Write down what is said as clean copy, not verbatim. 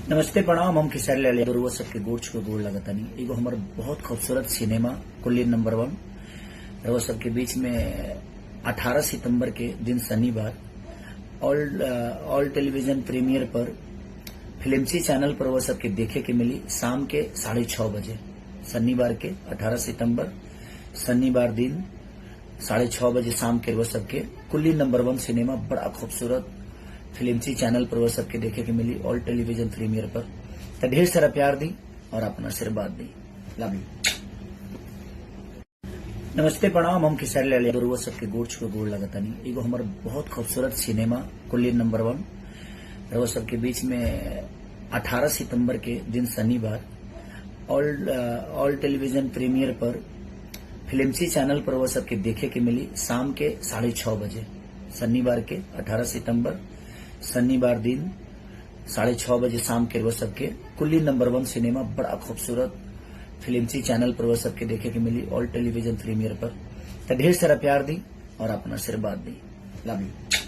नमस्ते प्रणाम। हम खेसारी लाल यादव सबके गोड़ छुके गोड़ लगतानी। एगो हमार बहुत खूबसूरत सिनेमा कुल्ली नंबर 1 रउआ सबके बीच में 18 सितंबर के दिन शनिवार ऑल टेलीविजन प्रीमियर पर फिल्मसी चैनल पर रउआ सबके देखे के मिली शाम के 6:30 बजे। शनिवार के 18 सितंबर शनिवार दिन 6:30 बजे शाम के रउआ सबके कुल्ली नंबर 1 सिनेमा बड़ा खूबसूरत फिल्मसी चैनल पर वो सबके देखे के मिली ऑल टेलीविजन प्रीमियर पर। तो ढेर सारा प्यार दी और अपना आशीर्वाद दी। Love you. नमस्ते प्रणाम। हम खेसारी लाल यादव सबके गोड़ छुके गोड़ लगतानी। एगो हमार बहुत खूबसूरत सिनेमा कुल्ली नंबर 1 रउआ सबके बीच में 18 सितंबर के दिन शनिवार ऑल टेलीविजन प्रीमियर पर फिल्मसी चैनल पर वो सबके देखे के मिली शाम के 6:30 बजे। शनिवार के 18 सितंबर शनिवार दिन 6:30 बजे शाम के वो सबके कुल्ली नंबर 1 सिनेमा बड़ा खूबसूरत फिल्मसी चैनल पर वो सबके देखे के मिली ऑल टेलीविजन प्रीमियर पर। तो ढेर सारा प्यार दी और अपना आशीर्वाद दी। Love you.